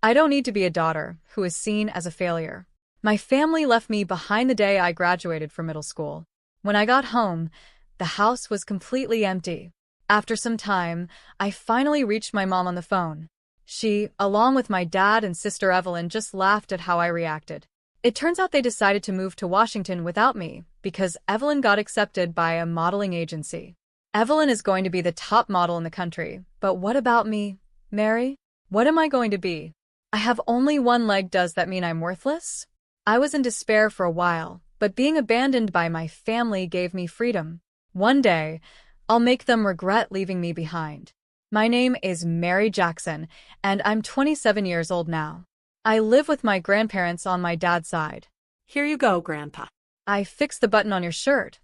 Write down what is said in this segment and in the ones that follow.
I don't need to be a daughter who is seen as a failure. My family left me behind the day I graduated from middle school. When I got home, the house was completely empty. After some time, I finally reached my mom on the phone. She, along with my dad and sister Evelyn, just laughed at how I reacted. It turns out they decided to move to Washington without me because Evelyn got accepted by a modeling agency. Evelyn is going to be the top model in the country, but what about me, Mary? What am I going to be? I have only one leg. Does that mean I'm worthless? I was in despair for a while, but being abandoned by my family gave me freedom. One day, I'll make them regret leaving me behind. My name is Mary Jackson, and I'm 27 years old now. I live with my grandparents on my dad's side. Here you go, Grandpa. I fixed the button on your shirt,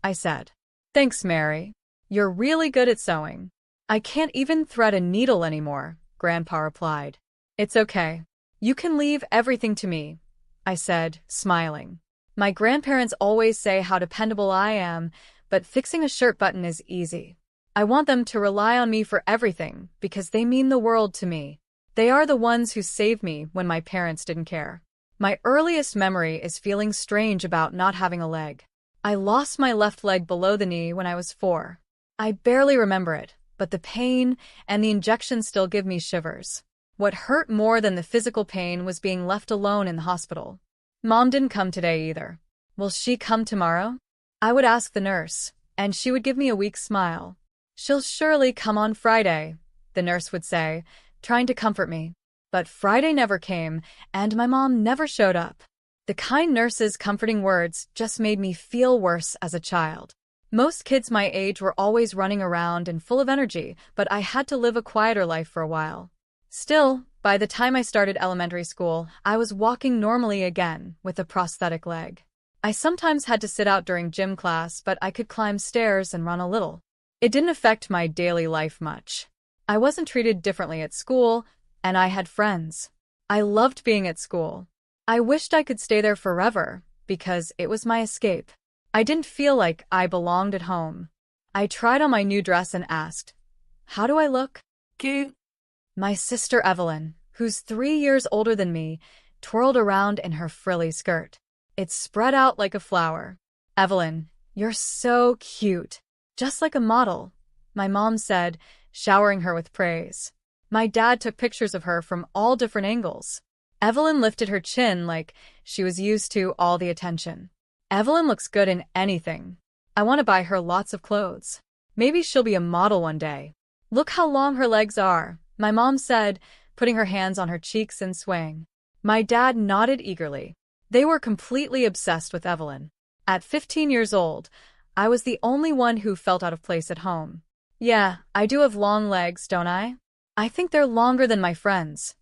I said. Thanks, Mary. You're really good at sewing. I can't even thread a needle anymore, Grandpa replied. It's okay. You can leave everything to me, I said, smiling. My grandparents always say how dependable I am, but fixing a shirt button is easy. I want them to rely on me for everything because they mean the world to me. They are the ones who saved me when my parents didn't care. My earliest memory is feeling strange about not having a leg. I lost my left leg below the knee when I was 4. I barely remember it, but the pain and the injection still give me shivers. What hurt more than the physical pain was being left alone in the hospital. Mom didn't come today either. Will she come tomorrow? I would ask the nurse, and she would give me a weak smile. She'll surely come on Friday, the nurse would say, trying to comfort me. But Friday never came, and my mom never showed up. The kind nurse's comforting words just made me feel worse as a child. Most kids my age were always running around and full of energy, but I had to live a quieter life for a while. Still, by the time I started elementary school, I was walking normally again with a prosthetic leg. I sometimes had to sit out during gym class, but I could climb stairs and run a little. It didn't affect my daily life much. I wasn't treated differently at school, and I had friends. I loved being at school. I wished I could stay there forever, because it was my escape. I didn't feel like I belonged at home. I tried on my new dress and asked, "How do I look?" Cute. My sister Evelyn, who's 3 years older than me, twirled around in her frilly skirt. It spread out like a flower. "Evelyn, you're so cute. Just like a model," my mom said, showering her with praise. My dad took pictures of her from all different angles. Evelyn lifted her chin like she was used to all the attention. Evelyn looks good in anything. I want to buy her lots of clothes. Maybe she'll be a model one day. Look how long her legs are, my mom said, putting her hands on her cheeks and swaying. My dad nodded eagerly. They were completely obsessed with Evelyn. At 15 years old, I was the only one who felt out of place at home. Yeah, I do have long legs, don't I? I think they're longer than my friends,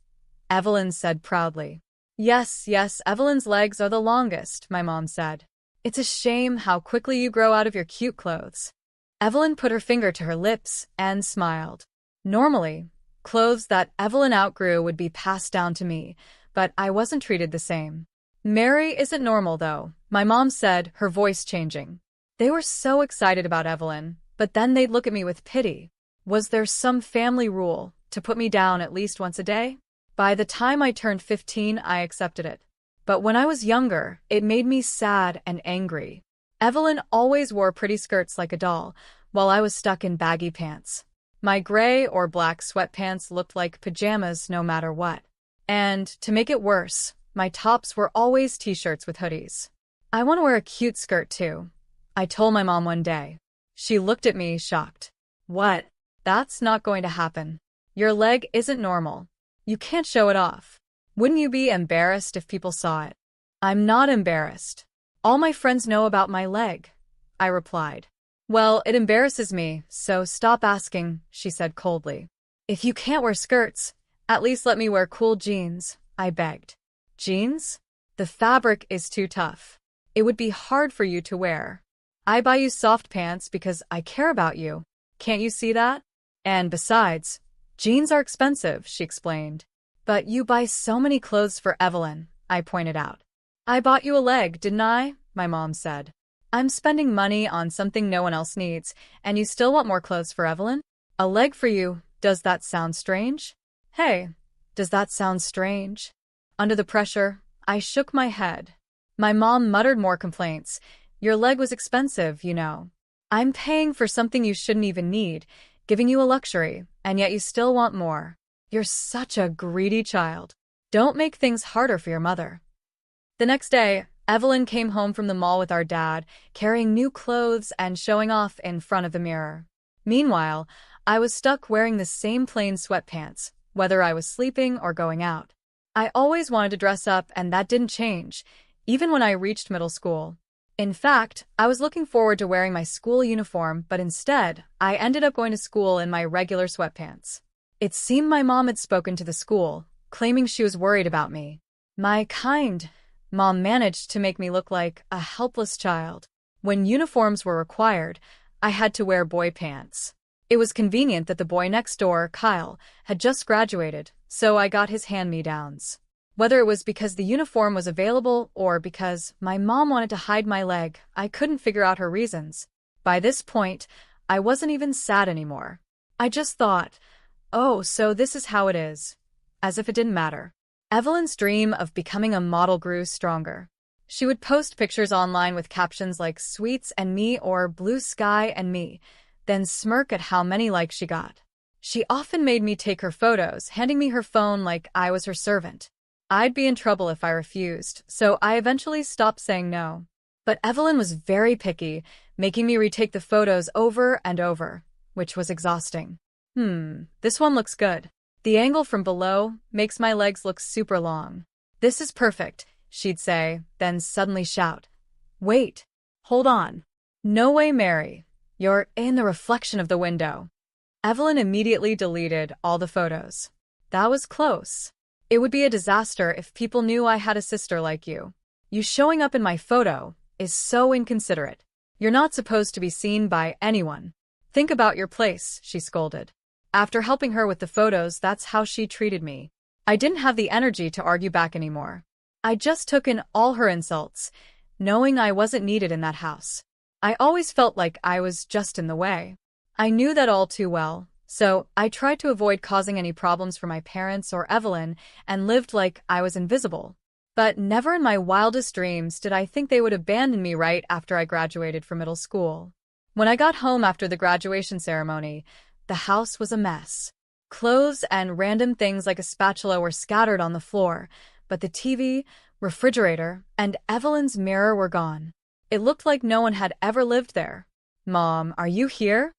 Evelyn said proudly. Yes, Evelyn's legs are the longest, my mom said. It's a shame how quickly you grow out of your cute clothes. Evelyn put her finger to her lips and smiled. Normally, clothes that Evelyn outgrew would be passed down to me, but I wasn't treated the same. Mary isn't normal, though, my mom said, her voice changing. They were so excited about Evelyn, but then they'd look at me with pity. Was there some family rule to put me down at least once a day? By the time I turned 15, I accepted it. But when I was younger, it made me sad and angry. Evelyn always wore pretty skirts like a doll, while I was stuck in baggy pants. My gray or black sweatpants looked like pajamas no matter what. And, to make it worse, my tops were always t-shirts with hoodies. I want to wear a cute skirt too, I told my mom one day. She looked at me, shocked. What? That's not going to happen. Your leg isn't normal. You can't show it off. Wouldn't you be embarrassed if people saw it? I'm not embarrassed. All my friends know about my leg, I replied. Well, it embarrasses me, so stop asking, she said coldly. If you can't wear skirts, at least let me wear cool jeans, I begged. Jeans? The fabric is too tough. It would be hard for you to wear. I buy you soft pants because I care about you. Can't you see that? And besides, jeans are expensive, she explained. But you buy so many clothes for Evelyn, I pointed out. I bought you a leg, didn't I? My mom said. I'm spending money on something no one else needs, and you still want more clothes for Evelyn? A leg for you, does that sound strange? Hey, Does that sound strange? Under the pressure, I shook my head. My mom muttered more complaints. Your leg was expensive, you know. I'm paying for something you shouldn't even need, giving you a luxury, and yet you still want more. You're such a greedy child. Don't make things harder for your mother. The next day, Evelyn came home from the mall with our dad, carrying new clothes and showing off in front of the mirror. Meanwhile, I was stuck wearing the same plain sweatpants, whether I was sleeping or going out. I always wanted to dress up, and that didn't change, even when I reached middle school. In fact, I was looking forward to wearing my school uniform, but instead, I ended up going to school in my regular sweatpants. It seemed my mom had spoken to the school, claiming she was worried about me. My kind mom managed to make me look like a helpless child. When uniforms were required, I had to wear boy pants. It was convenient that the boy next door, Kyle, had just graduated, so I got his hand-me-downs. Whether it was because the uniform was available or because my mom wanted to hide my leg, I couldn't figure out her reasons. By this point, I wasn't even sad anymore. I just thought, oh, so this is how it is. As if it didn't matter. Evelyn's dream of becoming a model grew stronger. She would post pictures online with captions like "Sweets and me" or "Blue sky and me," then smirk at how many likes she got. She often made me take her photos, handing me her phone like I was her servant. I'd be in trouble if I refused, so I eventually stopped saying no. But Evelyn was very picky, making me retake the photos over and over, which was exhausting. This one looks good. The angle from below makes my legs look super long. This is perfect, she'd say, then suddenly shout, "Wait, hold on. No way, Mary. You're in the reflection of the window." Evelyn immediately deleted all the photos. That was close. It would be a disaster if people knew I had a sister like you. You showing up in my photo is so inconsiderate. You're not supposed to be seen by anyone. Think about your place, she scolded. After helping her with the photos, that's how she treated me. I didn't have the energy to argue back anymore. I just took in all her insults, knowing I wasn't needed in that house. I always felt like I was just in the way. I knew that all too well, so I tried to avoid causing any problems for my parents or Evelyn and lived like I was invisible. But never in my wildest dreams did I think they would abandon me right after I graduated from middle school. When I got home after the graduation ceremony, the house was a mess. Clothes and random things like a spatula were scattered on the floor, but the TV, refrigerator, and Evelyn's mirror were gone. It looked like no one had ever lived there. "Mom, are you here?"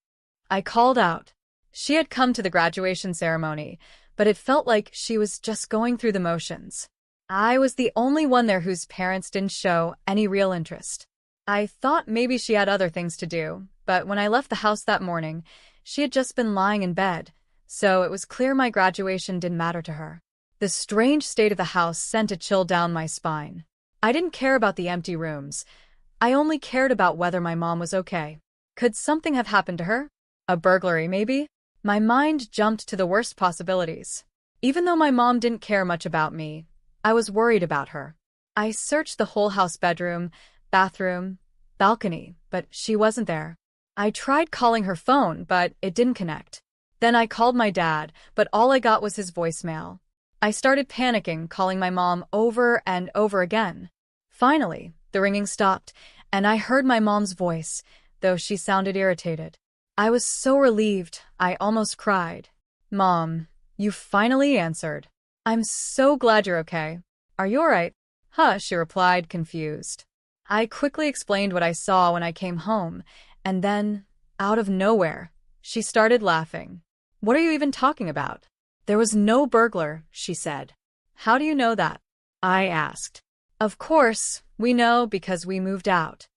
I called out. She had come to the graduation ceremony, but it felt like she was just going through the motions. I was the only one there whose parents didn't show any real interest. I thought maybe she had other things to do, but when I left the house that morning, she had just been lying in bed, so it was clear my graduation didn't matter to her. The strange state of the house sent a chill down my spine. I didn't care about the empty rooms. I only cared about whether my mom was okay. Could something have happened to her? A burglary, maybe? My mind jumped to the worst possibilities. Even though my mom didn't care much about me, I was worried about her. I searched the whole house, bedroom, bathroom, balcony, but she wasn't there. I tried calling her phone, but it didn't connect. Then I called my dad, but all I got was his voicemail. I started panicking, calling my mom over and over again. Finally, the ringing stopped, and I heard my mom's voice, though she sounded irritated. I was so relieved, I almost cried. "Mom, you finally answered. I'm so glad you're okay. Are you alright?" "Huh," she replied, confused. I quickly explained what I saw when I came home, and then, out of nowhere, she started laughing. "What are you even talking about? There was no burglar," she said. "How do you know that?" I asked. "Of course, we know because we moved out."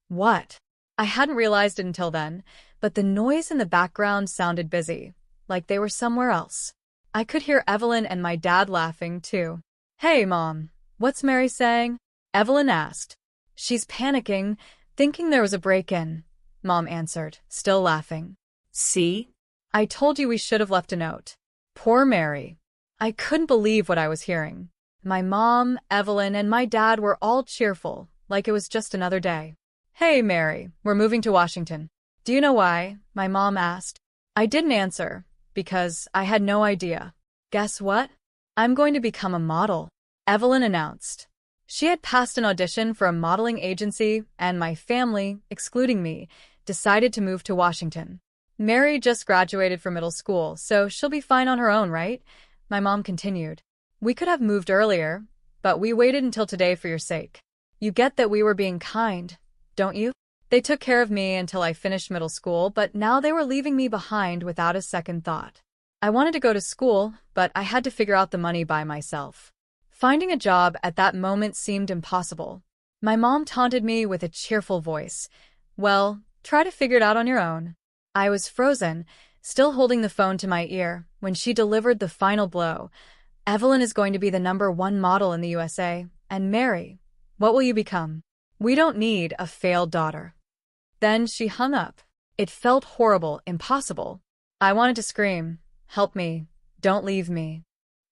What? I hadn't realized it until then, but the noise in the background sounded busy, like they were somewhere else. I could hear Evelyn and my dad laughing, too. "Hey, Mom, what's Mary saying?" Evelyn asked. "She's panicking, thinking there was a break-in," Mom answered, still laughing. "See? I told you we should have left a note." Poor Mary. I couldn't believe what I was hearing. My mom, Evelyn, and my dad were all cheerful, like it was just another day. "Hey, Mary, we're moving to Washington." "Do you know why?" my mom asked. I didn't answer, because I had no idea. Guess what? I'm going to become a model, Evelyn announced. She had passed an audition for a modeling agency, and my family, excluding me, decided to move to Washington. Mary just graduated from middle school, so she'll be fine on her own, right? My mom continued. We could have moved earlier, but we waited until today for your sake. You get that we were being kind, don't you? They took care of me until I finished middle school, but now they were leaving me behind without a second thought. I wanted to go to school, but I had to figure out the money by myself. Finding a job at that moment seemed impossible. My mom taunted me with a cheerful voice. Well, try to figure it out on your own. I was frozen, still holding the phone to my ear, when she delivered the final blow. Evelyn is going to be the #1 model in the USA, and Mary, what will you become? We don't need a failed daughter. Then she hung up. It felt horrible, impossible. I wanted to scream, help me, don't leave me.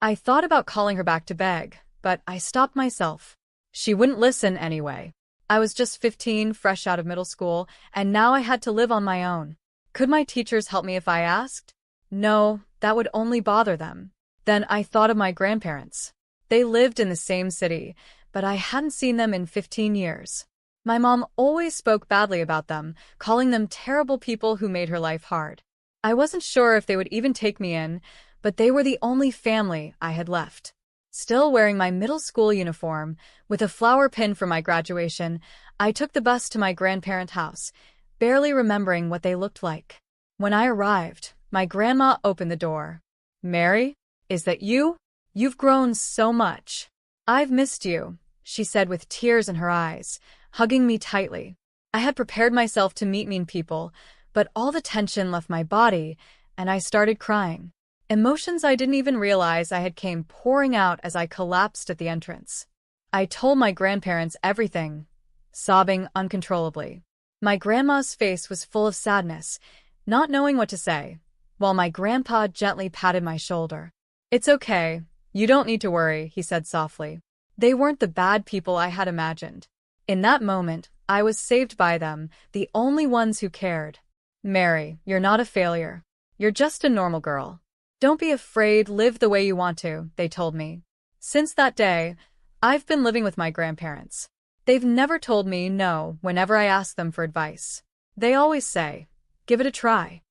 I thought about calling her back to beg, but I stopped myself. She wouldn't listen anyway. I was just 15, fresh out of middle school, and now I had to live on my own. Could my teachers help me if I asked? No, that would only bother them. Then I thought of my grandparents. They lived in the same city, but I hadn't seen them in 15 years. My mom always spoke badly about them, calling them terrible people who made her life hard. I wasn't sure if they would even take me in, but they were the only family I had left. Still wearing my middle school uniform, with a flower pin for my graduation, I took the bus to my grandparents' house, barely remembering what they looked like. When I arrived, my grandma opened the door. Mary, is that you? You've grown so much. I've missed you, she said with tears in her eyes, hugging me tightly. I had prepared myself to meet mean people, but all the tension left my body, and I started crying. Emotions I didn't even realize I had came pouring out as I collapsed at the entrance. I told my grandparents everything, sobbing uncontrollably. My grandma's face was full of sadness, not knowing what to say, while my grandpa gently patted my shoulder. It's okay, you don't need to worry, he said softly. They weren't the bad people I had imagined. In that moment, I was saved by them, the only ones who cared. Mary, you're not a failure. You're just a normal girl. Don't be afraid, live the way you want to, they told me. Since that day, I've been living with my grandparents. They've never told me no whenever I ask them for advice. They always say, give it a try.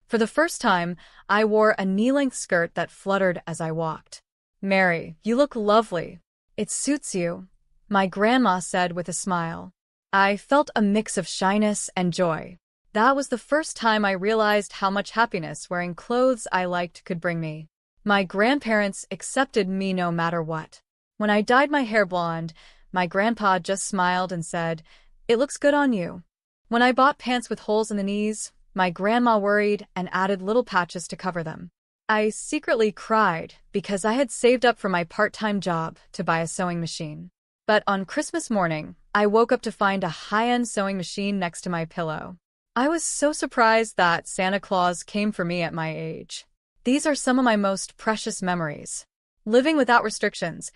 For the first time, I wore a knee-length skirt that fluttered as I walked. Mary, you look lovely. It suits you, my grandma said with a smile. I felt a mix of shyness and joy. That was the first time I realized how much happiness wearing clothes I liked could bring me. My grandparents accepted me no matter what. When I dyed my hair blonde, my grandpa just smiled and said, "It looks good on you." When I bought pants with holes in the knees, my grandma worried and added little patches to cover them. I secretly cried because I had saved up for my part-time job to buy a sewing machine. But on Christmas morning, I woke up to find a high-end sewing machine next to my pillow. I was so surprised that Santa Claus came for me at my age. These are some of my most precious memories. Living without restrictions,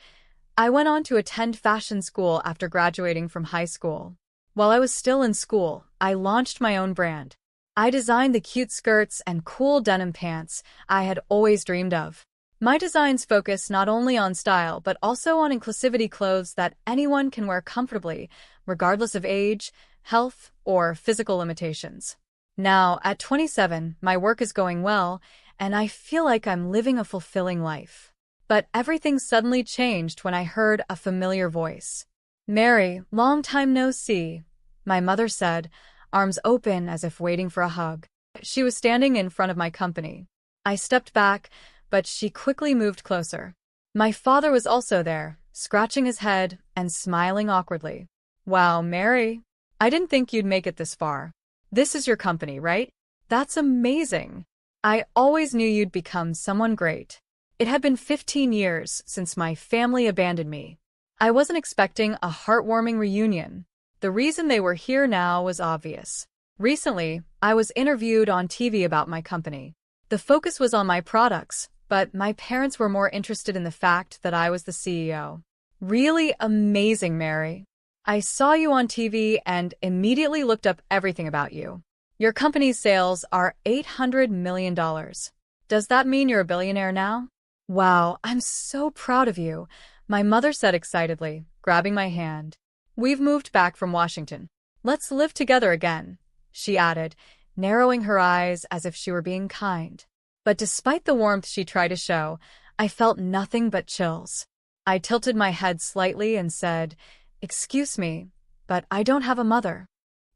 I went on to attend fashion school after graduating from high school. While I was still in school, I launched my own brand. I designed the cute skirts and cool denim pants I had always dreamed of. My designs focus not only on style but also on inclusivity clothes that anyone can wear comfortably, regardless of age, health, or physical limitations. Now, at 27, my work is going well, and I feel like I'm living a fulfilling life. But everything suddenly changed when I heard a familiar voice. "Mary, long time no see," my mother said, arms open as if waiting for a hug. She was standing in front of my company. I stepped back, but she quickly moved closer. My father was also there, scratching his head and smiling awkwardly. "Wow, Mary, I didn't think you'd make it this far. This is your company, right? That's amazing. I always knew you'd become someone great." It had been 15 years since my family abandoned me. I wasn't expecting a heartwarming reunion. The reason they were here now was obvious. Recently, I was interviewed on TV about my company. The focus was on my products, but my parents were more interested in the fact that I was the CEO. "Really amazing, Mary. I saw you on TV and immediately looked up everything about you. Your company's sales are $800 million. Does that mean you're a billionaire now?" Wow, I'm so proud of you, my mother said excitedly, grabbing my hand. We've moved back from Washington. Let's live together again, she added, narrowing her eyes as if she were being kind. But despite the warmth she tried to show, I felt nothing but chills. I tilted my head slightly and said, "Excuse me, but I don't have a mother."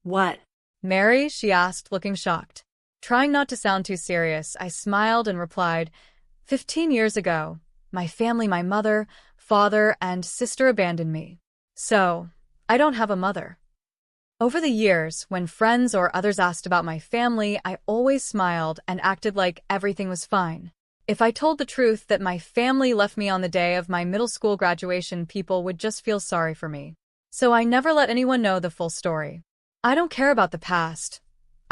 What? Mary, she asked, looking shocked. Trying not to sound too serious, I smiled and replied, 15 years ago, my family, my mother, father, and sister abandoned me. So, I don't have a mother. Over the years, when friends or others asked about my family, I always smiled and acted like everything was fine. If I told the truth that my family left me on the day of my middle school graduation, people would just feel sorry for me. So I never let anyone know the full story. I don't care about the past,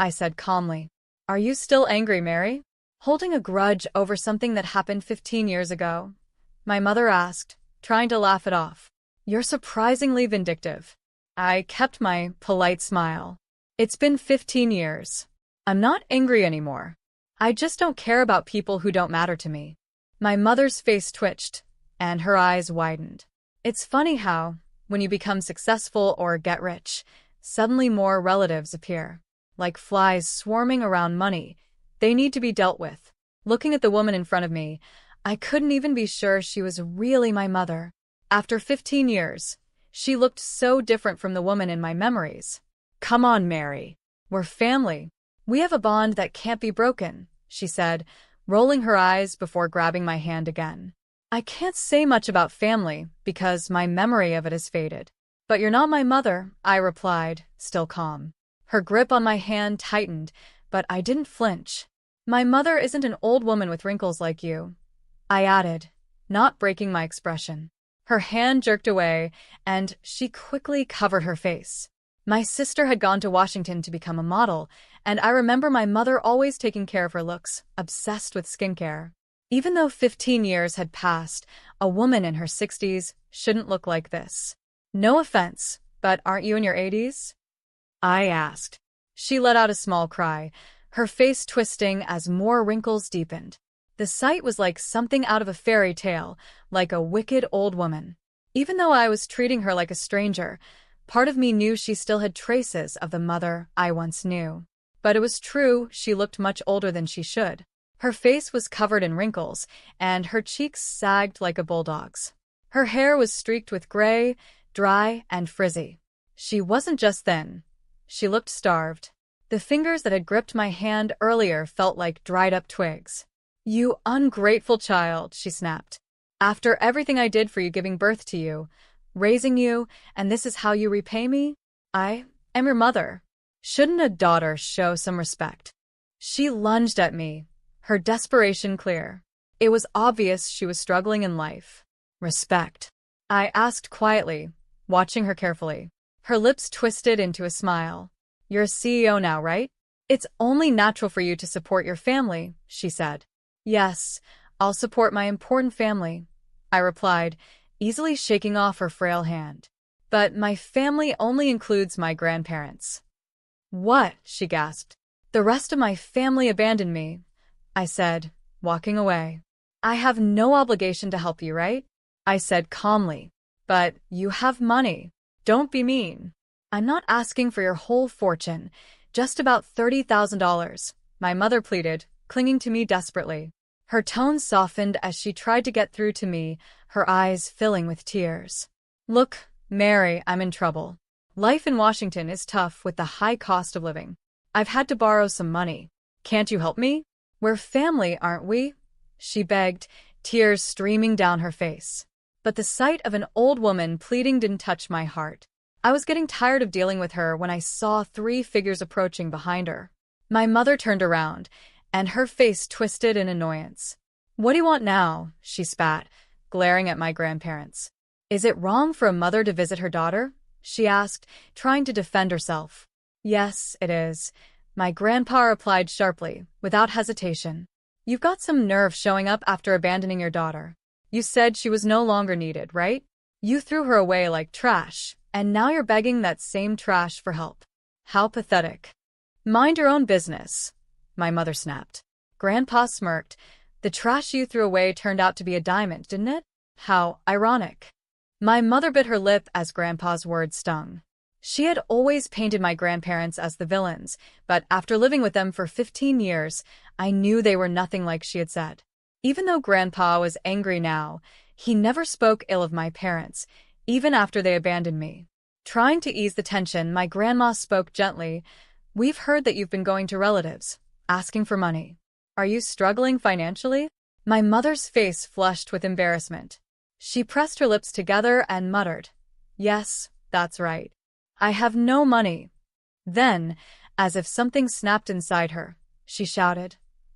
I said calmly. Are you still angry, Mary? Holding a grudge over something that happened 15 years ago? My mother asked, trying to laugh it off. You're surprisingly vindictive. I kept my polite smile. It's been 15 years. I'm not angry anymore. I just don't care about people who don't matter to me. My mother's face twitched, and her eyes widened. It's funny how, when you become successful or get rich, suddenly more relatives appear. Like flies swarming around money, they need to be dealt with. Looking at the woman in front of me, I couldn't even be sure she was really my mother. After 15 years, she looked so different from the woman in my memories. Come on, Mary. We're family. We have a bond that can't be broken, she said, rolling her eyes before grabbing my hand again. I can't say much about family because my memory of it has faded. But you're not my mother, I replied, still calm. Her grip on my hand tightened, but I didn't flinch. My mother isn't an old woman with wrinkles like you, I added, not breaking my expression. Her hand jerked away, and she quickly covered her face. My sister had gone to Washington to become a model, and I remember my mother always taking care of her looks, obsessed with skincare. Even though 15 years had passed, a woman in her 60s shouldn't look like this. No offense, but aren't you in your 80s? I asked. She let out a small cry, her face twisting as more wrinkles deepened. The sight was like something out of a fairy tale, like a wicked old woman. Even though I was treating her like a stranger, part of me knew she still had traces of the mother I once knew. But it was true, she looked much older than she should. Her face was covered in wrinkles, and her cheeks sagged like a bulldog's. Her hair was streaked with gray, dry, and frizzy. She wasn't just thin. She looked starved. The fingers that had gripped my hand earlier felt like dried-up twigs. You ungrateful child, she snapped. After everything I did for you, giving birth to you, raising you, and this is how you repay me? I am your mother. Shouldn't a daughter show some respect? She lunged at me, her desperation clear. It was obvious she was struggling in life. Respect? I asked quietly, watching her carefully. Her lips twisted into a smile. You're a CEO now, right? It's only natural for you to support your family, she said. Yes, I'll support my important family, I replied, easily shaking off her frail hand. But my family only includes my grandparents. What? She gasped. The rest of my family abandoned me, I said, walking away. I have no obligation to help you, right? I said calmly. But you have money. Don't be mean. I'm not asking for your whole fortune, just about $30,000, my mother pleaded, clinging to me desperately. Her tone softened as she tried to get through to me, her eyes filling with tears. Look, Mary, I'm in trouble. Life in Washington is tough with the high cost of living. I've had to borrow some money. Can't you help me? We're family, aren't we? She begged, tears streaming down her face. But the sight of an old woman pleading didn't touch my heart. I was getting tired of dealing with her when I saw 3 figures approaching behind her. My mother turned around, and her face twisted in annoyance. What do you want now? She spat, glaring at my grandparents. Is it wrong for a mother to visit her daughter? She asked, trying to defend herself. Yes, it is, my grandpa replied sharply, without hesitation. You've got some nerve showing up after abandoning your daughter. You said she was no longer needed, right? You threw her away like trash, and now you're begging that same trash for help. How pathetic. Mind your own business, my mother snapped. Grandpa smirked, The trash you threw away turned out to be a diamond, didn't it? How ironic. My mother bit her lip as Grandpa's words stung. She had always painted my grandparents as the villains, but after living with them for 15 years, I knew they were nothing like she had said. Even though Grandpa was angry now, he never spoke ill of my parents, even after they abandoned me. Trying to ease the tension, my grandma spoke gently. "We've heard that you've been going to relatives, asking for money. Are you struggling financially?" My mother's face flushed with embarrassment. She pressed her lips together and muttered, "Yes, that's right. I have no money." Then, as if something snapped inside her, she shouted,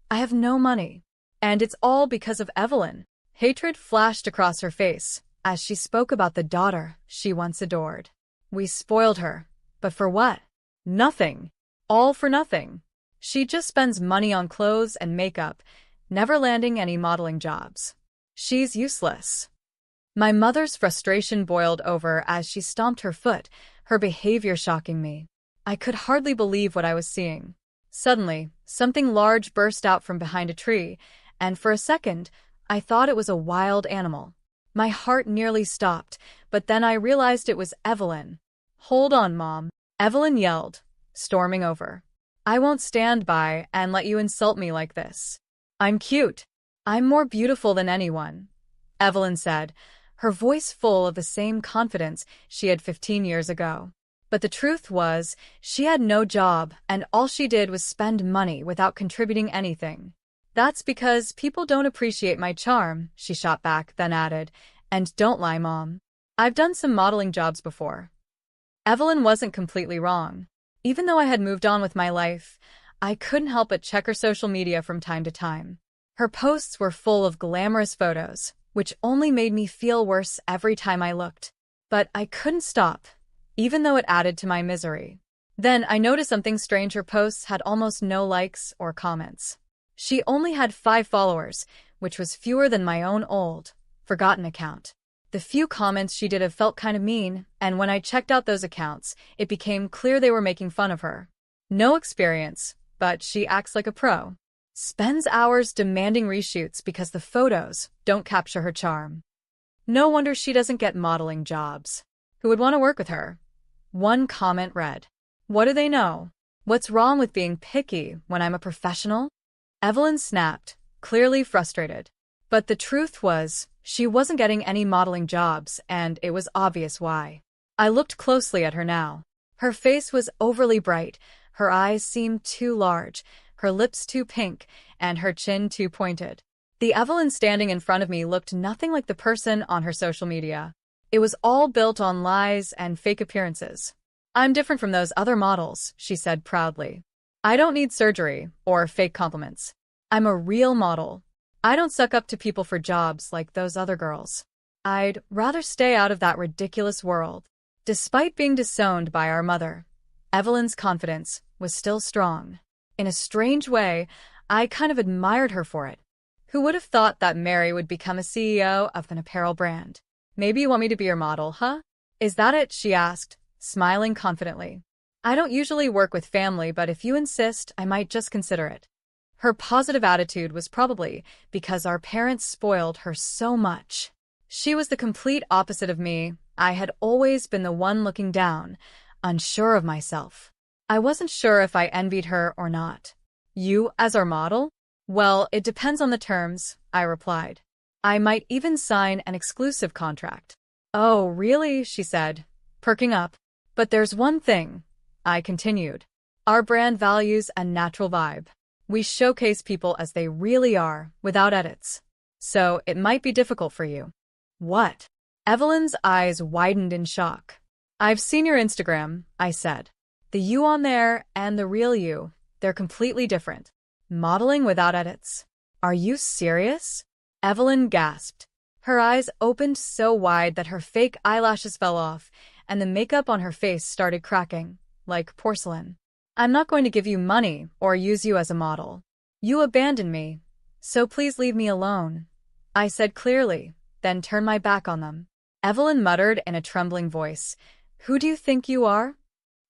"I have no money. And it's all because of Evelyn." Hatred flashed across her face as she spoke about the daughter she once adored. "We spoiled her. But for what? Nothing. All for nothing. She just spends money on clothes and makeup, never landing any modeling jobs. She's useless." My mother's frustration boiled over as she stomped her foot, her behavior shocking me. I could hardly believe what I was seeing. Suddenly, something large burst out from behind a tree, and for a second, I thought it was a wild animal. My heart nearly stopped, but then I realized it was Evelyn. "Hold on, Mom," Evelyn yelled, storming over. "I won't stand by and let you insult me like this. I'm cute. I'm more beautiful than anyone," Evelyn said, her voice full of the same confidence she had 15 years ago. But the truth was, she had no job, and all she did was spend money without contributing anything. "That's because people don't appreciate my charm," she shot back, then added, "And don't lie, Mom. I've done some modeling jobs before." Evelyn wasn't completely wrong. Even though I had moved on with my life, I couldn't help but check her social media from time to time. Her posts were full of glamorous photos, which only made me feel worse every time I looked. But I couldn't stop, even though it added to my misery. Then I noticed something strange. Her posts had almost no likes or comments. She only had 5 followers, which was fewer than my own old, forgotten account. The few comments she did have felt kind of mean, and when I checked out those accounts, it became clear they were making fun of her. No experience, but she acts like a pro. Spends hours demanding reshoots because the photos don't capture her charm. No wonder she doesn't get modeling jobs. Who would want to work with her? One comment read, "What do they know? What's wrong with being picky when I'm a professional?" Evelyn snapped, clearly frustrated. But the truth was, she wasn't getting any modeling jobs, and it was obvious why. I looked closely at her now. Her face was overly bright, her eyes seemed too large, her lips too pink, and her chin too pointed. The Evelyn standing in front of me looked nothing like the person on her social media. It was all built on lies and fake appearances. "I'm different from those other models," she said proudly. "I don't need surgery or fake compliments. I'm a real model. I don't suck up to people for jobs like those other girls. I'd rather stay out of that ridiculous world." Despite being disowned by our mother, Evelyn's confidence was still strong. In a strange way, I kind of admired her for it. Who would have thought that Mary would become a CEO of an apparel brand? "Maybe you want me to be your model, huh? Is that it?" she asked, smiling confidently. "I don't usually work with family, but if you insist, I might just consider it." Her positive attitude was probably because our parents spoiled her so much. She was the complete opposite of me. I had always been the one looking down, unsure of myself. I wasn't sure if I envied her or not. "You as our model?" "Well, it depends on the terms," I replied. "I might even sign an exclusive contract." "Oh, really?" she said, perking up. "But there's one thing," I continued. "Our brand values a natural vibe. We showcase people as they really are, without edits. So it might be difficult for you." "What?" Evelyn's eyes widened in shock. "I've seen your Instagram," I said. "The you on there and the real you, they're completely different. Modeling without edits? Are you serious?" Evelyn gasped. Her eyes opened so wide that her fake eyelashes fell off, and the makeup on her face started cracking, like porcelain. "I'm not going to give you money or use you as a model. You abandoned me, so please leave me alone," I said clearly, then turned my back on them. Evelyn muttered in a trembling voice, "Who do you think you are?"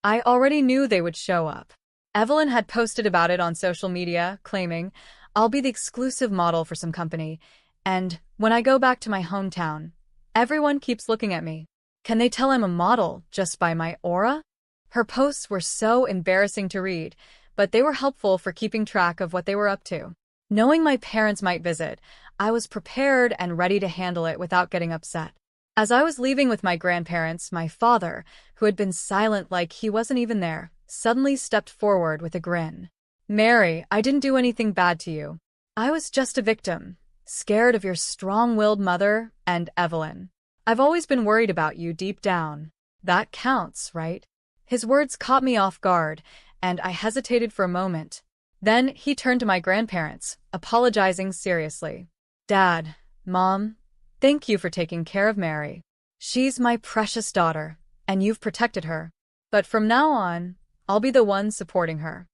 I already knew they would show up. Evelyn had posted about it on social media, claiming, I'll be the exclusive model for some company, and when I go back to my hometown, everyone keeps looking at me. Can they tell I'm a model just by my aura? Her posts were so embarrassing to read, but they were helpful for keeping track of what they were up to. Knowing my parents might visit, I was prepared and ready to handle it without getting upset. As I was leaving with my grandparents, my father, who had been silent like he wasn't even there, suddenly stepped forward with a grin. Mary, I didn't do anything bad to you. I was just a victim, scared of your strong-willed mother and Evelyn. I've always been worried about you deep down. That counts, right? His words caught me off guard, and I hesitated for a moment. Then he turned to my grandparents, apologizing seriously. Dad, Mom, thank you for taking care of Mary. She's my precious daughter, and you've protected her. But from now on, I'll be the one supporting her.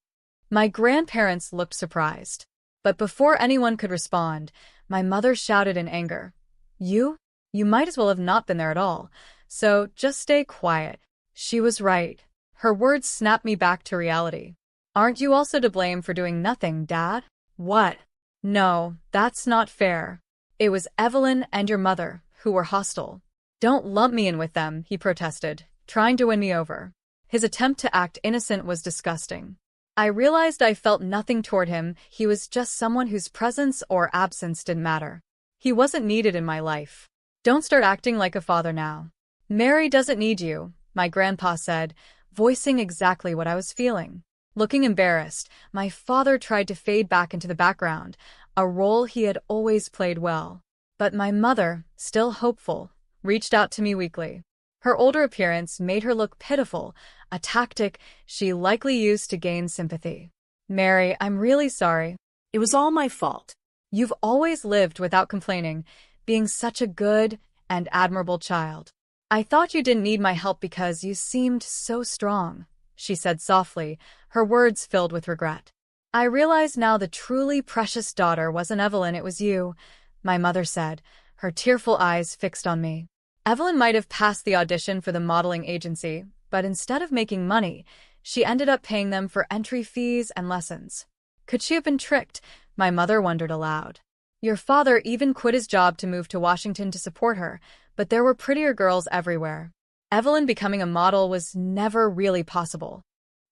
My grandparents looked surprised. But before anyone could respond, my mother shouted in anger. You might as well have not been there at all, so just stay quiet. She was right. Her words snapped me back to reality. Aren't you also to blame for doing nothing, Dad? What? No, that's not fair. It was Evelyn and your mother who were hostile. Don't lump me in with them, he protested, trying to win me over. His attempt to act innocent was disgusting. I realized I felt nothing toward him. He was just someone whose presence or absence didn't matter. He wasn't needed in my life. Don't start acting like a father now. Mary doesn't need you, my grandpa said, voicing exactly what I was feeling. Looking embarrassed, my father tried to fade back into the background, a role he had always played well. But my mother, still hopeful, reached out to me weakly. Her older appearance made her look pitiful, a tactic she likely used to gain sympathy. Mary, I'm really sorry. It was all my fault. You've always lived without complaining, being such a good and admirable child. I thought you didn't need my help because you seemed so strong, she said softly, her words filled with regret. I realize now the truly precious daughter wasn't Evelyn, it was you, my mother said, her tearful eyes fixed on me. Evelyn might have passed the audition for the modeling agency, but instead of making money, she ended up paying them for entry fees and lessons. Could she have been tricked? My mother wondered aloud. Your father even quit his job to move to Washington to support her, but there were prettier girls everywhere. Evelyn becoming a model was never really possible.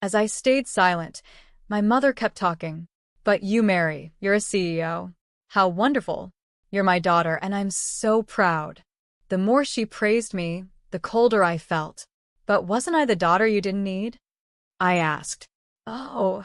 As I stayed silent, my mother kept talking. But you, Mary, you're a CEO. How wonderful. You're my daughter, and I'm so proud. The more she praised me, the colder I felt. But wasn't I the daughter you didn't need? I asked. Oh,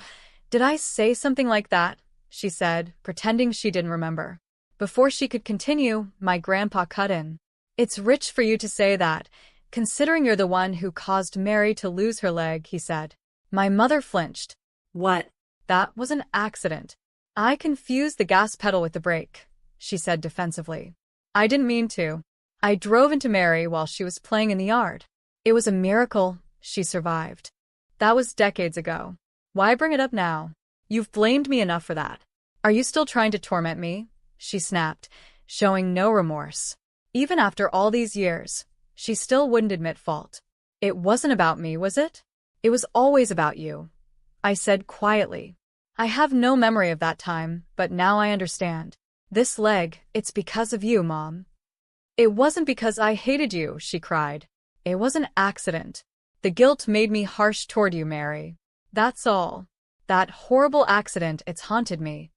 did I say something like that? She said, pretending she didn't remember. Before she could continue, my grandpa cut in. It's rich for you to say that, considering you're the one who caused Mary to lose her leg, he said. My mother flinched. What? That was an accident. I confused the gas pedal with the brake, she said defensively. I didn't mean to. I drove into Mary while she was playing in the yard. It was a miracle she survived. That was decades ago. Why bring it up now? You've blamed me enough for that. Are you still trying to torment me? She snapped, showing no remorse. Even after all these years, she still wouldn't admit fault. It wasn't about me, was it? It was always about you, I said quietly. I have no memory of that time, but now I understand. This leg, it's because of you, Mom. It wasn't because I hated you, she cried. It was an accident. The guilt made me harsh toward you, Mary. That's all. That horrible accident, it's haunted me.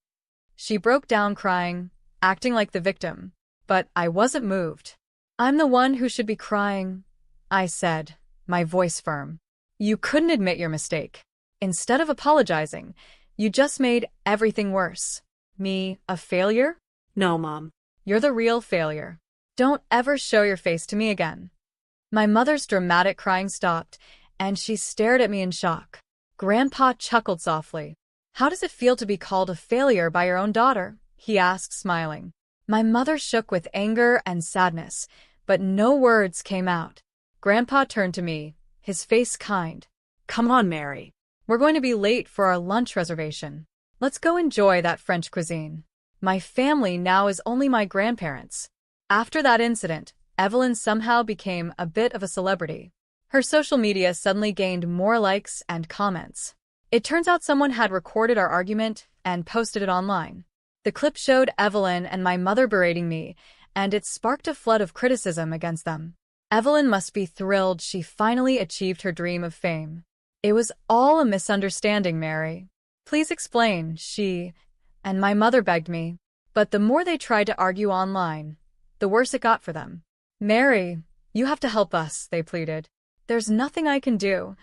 She broke down crying, acting like the victim. But I wasn't moved. I'm the one who should be crying, I said, my voice firm. You couldn't admit your mistake. Instead of apologizing, you just made everything worse. Me, a failure? No, Mom. You're the real failure. Don't ever show your face to me again. My mother's dramatic crying stopped, and she stared at me in shock. Grandpa chuckled softly. How does it feel to be called a failure by your own daughter? He asked, smiling. My mother shook with anger and sadness, but no words came out. Grandpa turned to me, his face kind. Come on, Mary. We're going to be late for our lunch reservation. Let's go enjoy that French cuisine. My family now is only my grandparents. After that incident, Evelyn somehow became a bit of a celebrity. Her social media suddenly gained more likes and comments. It turns out someone had recorded our argument and posted it online. The clip showed Evelyn and my mother berating me, and it sparked a flood of criticism against them. Evelyn must be thrilled she finally achieved her dream of fame. It was all a misunderstanding, Mary. Please explain, she and my mother begged me. But the more they tried to argue online, the worse it got for them. Mary, you have to help us, they pleaded. There's nothing I can do,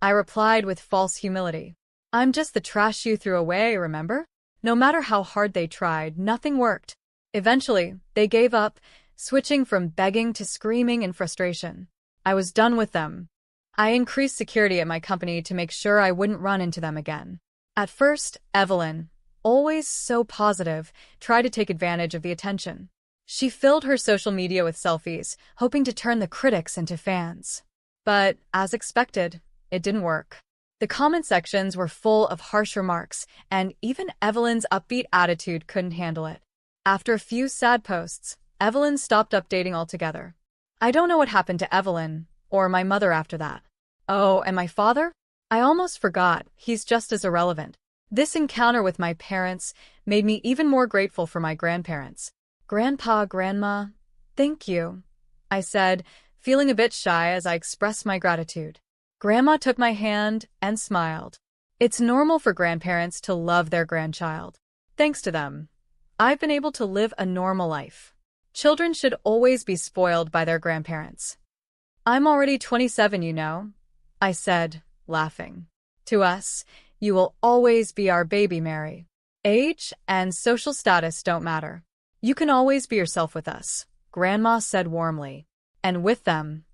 I replied with false humility. I'm just the trash you threw away, remember? No matter how hard they tried, nothing worked. Eventually, they gave up, switching from begging to screaming in frustration. I was done with them. I increased security at my company to make sure I wouldn't run into them again. At first, Evelyn, always so positive, tried to take advantage of the attention. She filled her social media with selfies, hoping to turn the critics into fans. But, as expected, it didn't work. The comment sections were full of harsh remarks, and even Evelyn's upbeat attitude couldn't handle it. After a few sad posts, Evelyn stopped updating altogether. I don't know what happened to Evelyn, or my mother after that. Oh, and my father? I almost forgot, he's just as irrelevant. This encounter with my parents made me even more grateful for my grandparents. Grandpa, Grandma, thank you, I said, feeling a bit shy as I expressed my gratitude. Grandma took my hand and smiled. It's normal for grandparents to love their grandchild. Thanks to them, I've been able to live a normal life. Children should always be spoiled by their grandparents. I'm already 27, you know, I said, laughing. To us, you will always be our baby, Mary. Age and social status don't matter. You can always be yourself with us, Grandma said warmly. And with them,